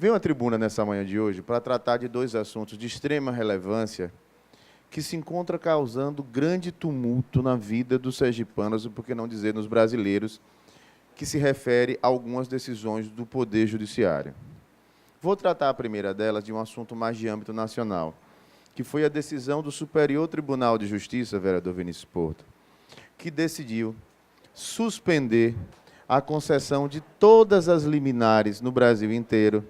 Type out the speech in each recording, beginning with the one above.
Venho à tribuna nessa manhã de hoje para tratar de dois assuntos de extrema relevância que se encontram causando grande tumulto na vida dos sergipanos, e por que não dizer nos brasileiros, que se refere a algumas decisões do Poder Judiciário. Vou tratar a primeira delas de um assunto mais de âmbito nacional, que foi a decisão do Superior Tribunal de Justiça, vereador Vinícius Porto, que decidiu suspender a concessão de todas as liminares no Brasil inteiro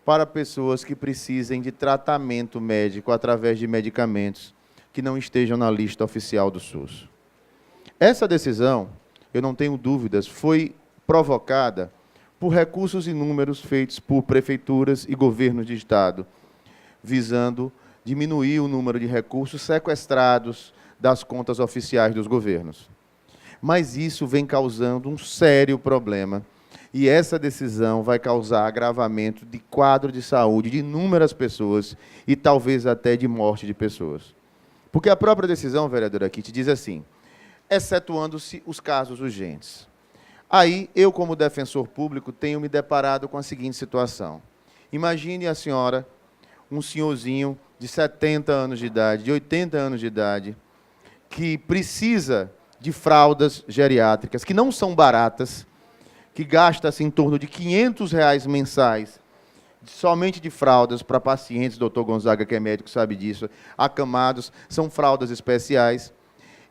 para pessoas que precisem de tratamento médico através de medicamentos que não estejam na lista oficial do SUS. Essa decisão, eu não tenho dúvidas, foi provocada por recursos inúmeros feitos por prefeituras e governos de Estado, visando diminuir o número de recursos sequestrados das contas oficiais dos governos. Mas isso vem causando um sério problema, e essa decisão vai causar agravamento de quadro de saúde de inúmeras pessoas e talvez até de morte de pessoas. Porque a própria decisão, vereadora Kitty, diz assim, excetuando-se os casos urgentes. Aí, eu, como defensor público, tenho me deparado com a seguinte situação. Imagine a senhora, um senhorzinho de 70 anos de idade, de 80 anos de idade, que precisa de fraldas geriátricas, que não são baratas, que gasta-se em torno de R$ 500 mensais, somente de fraldas para pacientes, doutor Gonzaga, que é médico, sabe disso, acamados, são fraldas especiais.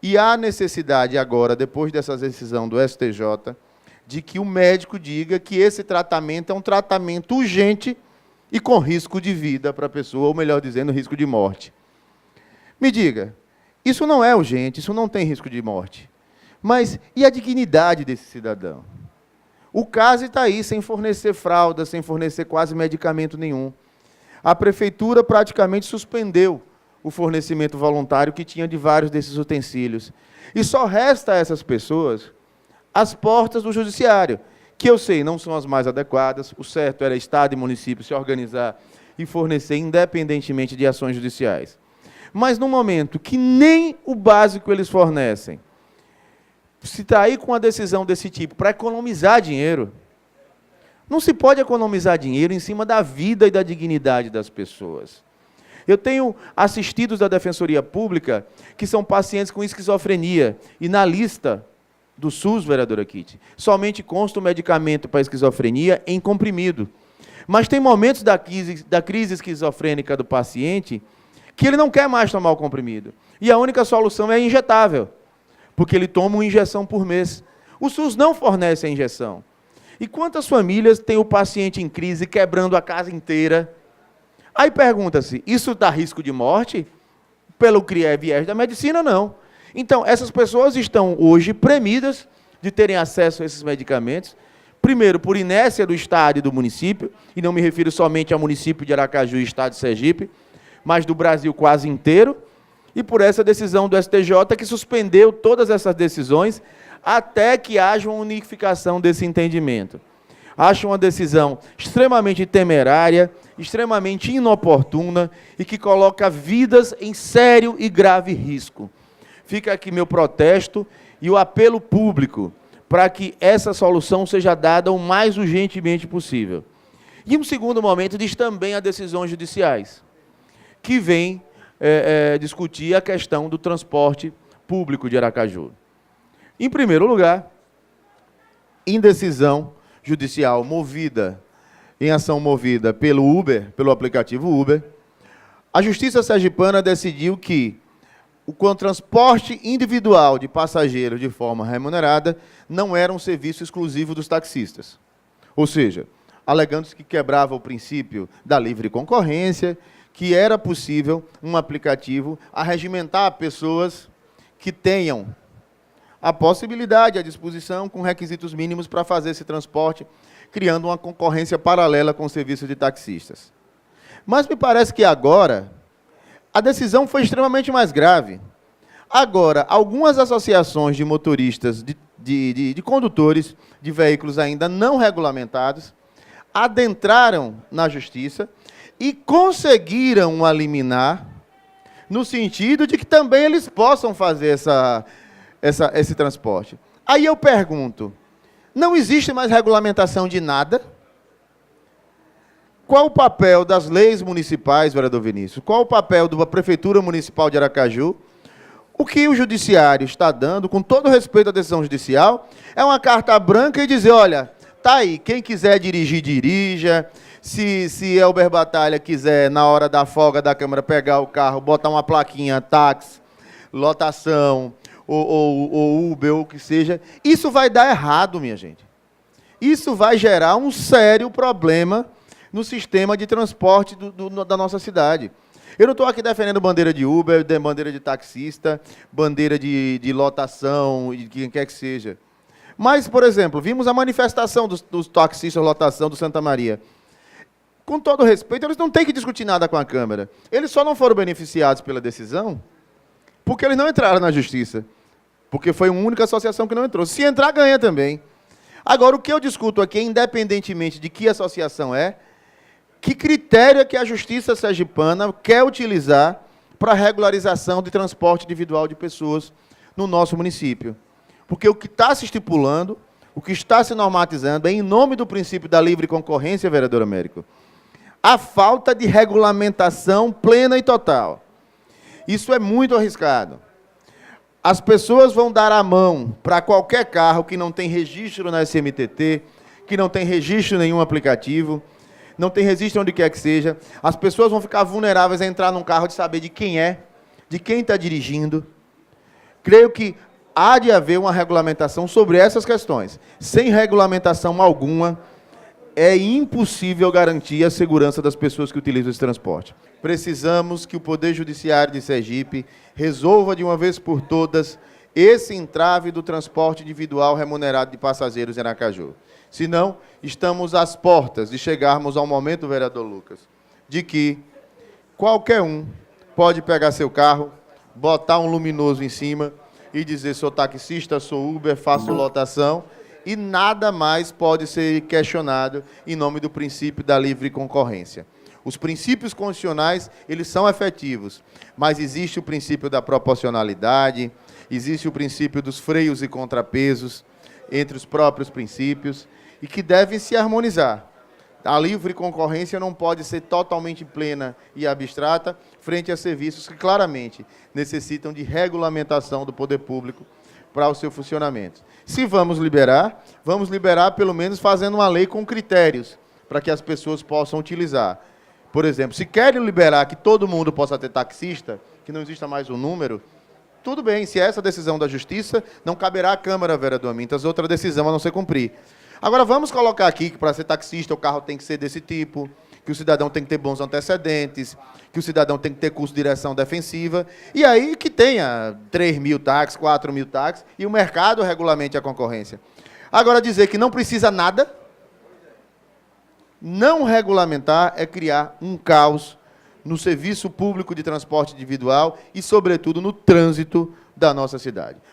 E há necessidade agora, depois dessa decisão do STJ, de que o médico diga que esse tratamento é um tratamento urgente e com risco de vida para a pessoa, ou melhor dizendo, risco de morte. Me diga, isso não é urgente, isso não tem risco de morte. Mas e a dignidade desse cidadão? O caso está aí, sem fornecer fralda, sem fornecer quase medicamento nenhum. A prefeitura praticamente suspendeu o fornecimento voluntário que tinha de vários desses utensílios. E só resta a essas pessoas as portas do judiciário, que eu sei, não são as mais adequadas, o certo era Estado e município se organizar e fornecer independentemente de ações judiciais. Mas no momento que nem o básico eles fornecem, se está aí com uma decisão desse tipo para economizar dinheiro, não se pode economizar dinheiro em cima da vida e da dignidade das pessoas. Eu tenho assistidos da Defensoria Pública que são pacientes com esquizofrenia, e na lista do SUS, vereadora Kitty, somente consta o medicamento para esquizofrenia em comprimido. Mas tem momentos da crise esquizofrênica do paciente que ele não quer mais tomar o comprimido. E a única solução é injetável, porque ele toma uma injeção por mês. O SUS não fornece a injeção. E quantas famílias têm o paciente em crise quebrando a casa inteira? Aí pergunta-se, isso dá risco de morte? Pelo que é viés da medicina, não. Então, essas pessoas estão hoje premidas de terem acesso a esses medicamentos, primeiro, por inércia do Estado e do município, e não me refiro somente ao município de Aracaju e Estado de Sergipe, mas do Brasil quase inteiro, e por essa decisão do STJ que suspendeu todas essas decisões até que haja uma unificação desse entendimento. Acho uma decisão extremamente temerária, extremamente inoportuna e que coloca vidas em sério e grave risco. Fica aqui meu protesto e o apelo público para que essa solução seja dada o mais urgentemente possível. E um segundo momento diz também a decisões judiciais, que vem discutir a questão do transporte público de Aracaju. Em primeiro lugar, indecisão judicial em ação movida pelo Uber, pelo aplicativo Uber, a Justiça Sergipana decidiu que o transporte individual de passageiros de forma remunerada não era um serviço exclusivo dos taxistas. Ou seja, alegando-se que quebrava o princípio da livre concorrência, que era possível um aplicativo arregimentar pessoas que tenham a possibilidade, a disposição, com requisitos mínimos para fazer esse transporte, criando uma concorrência paralela com o serviço de taxistas. Mas me parece que agora a decisão foi extremamente mais grave. Agora, algumas associações de motoristas, de condutores de veículos ainda não regulamentados, adentraram na Justiça e conseguiram uma liminar no sentido de que também eles possam fazer esse transporte. Aí eu pergunto, não existe mais regulamentação de nada? Qual o papel das leis municipais, vereador Vinícius? Qual o papel da Prefeitura Municipal de Aracaju? O que o Judiciário está dando, com todo respeito à decisão judicial, é uma carta branca e dizer, olha, tá aí, quem quiser dirigir, dirija. Se Elber Batalha quiser, na hora da folga da Câmara, pegar o carro, botar uma plaquinha, táxi, lotação, ou Uber, ou o que seja, isso vai dar errado, minha gente. Isso vai gerar um sério problema no sistema de transporte da nossa cidade. Eu não estou aqui defendendo bandeira de Uber, bandeira de taxista, bandeira de lotação, de quem quer que seja. Mas, por exemplo, vimos a manifestação dos taxistas lotação do Santa Maria. Com todo respeito, eles não têm que discutir nada com a Câmara. Eles só não foram beneficiados pela decisão porque eles não entraram na Justiça. Porque foi uma única associação que não entrou. Se entrar, ganha também. Agora, o que eu discuto aqui, independentemente de que associação é, que critério é que a Justiça Sergipana quer utilizar para a regularização de transporte individual de pessoas no nosso município. Porque o que está se estipulando, o que está se normatizando, é em nome do princípio da livre concorrência, vereador Américo, a falta de regulamentação plena e total. Isso é muito arriscado. As pessoas vão dar a mão para qualquer carro que não tem registro na SMTT, que não tem registro em nenhum aplicativo, não tem registro onde quer que seja. As pessoas vão ficar vulneráveis a entrar num carro de saber de quem é, de quem está dirigindo. Creio que há de haver uma regulamentação sobre essas questões. Sem regulamentação alguma, é impossível garantir a segurança das pessoas que utilizam esse transporte. Precisamos que o Poder Judiciário de Sergipe resolva de uma vez por todas esse entrave do transporte individual remunerado de passageiros em Aracaju. Senão, estamos às portas de chegarmos ao momento, vereador Lucas, de que qualquer um pode pegar seu carro, botar um luminoso em cima e dizer, sou taxista, sou Uber, faço lotação, e nada mais pode ser questionado em nome do princípio da livre concorrência. Os princípios constitucionais, eles são efetivos, mas existe o princípio da proporcionalidade, existe o princípio dos freios e contrapesos entre os próprios princípios, e que devem se harmonizar. A livre concorrência não pode ser totalmente plena e abstrata frente a serviços que claramente necessitam de regulamentação do poder público para o seu funcionamento. Se vamos liberar pelo menos fazendo uma lei com critérios para que as pessoas possam utilizar. Por exemplo, se querem liberar que todo mundo possa ter taxista, que não exista mais um número, tudo bem, se essa decisão da Justiça, não caberá à Câmara, vereador Mintas, outra decisão a não ser cumprir. Agora, vamos colocar aqui que para ser taxista o carro tem que ser desse tipo, que o cidadão tem que ter bons antecedentes, que o cidadão tem que ter curso de direção defensiva, e aí que tenha 3.000 táxis, 4.000 táxis, e o mercado regulamente a concorrência. Agora, dizer que não precisa nada, não regulamentar é criar um caos no serviço público de transporte individual e, sobretudo, no trânsito da nossa cidade.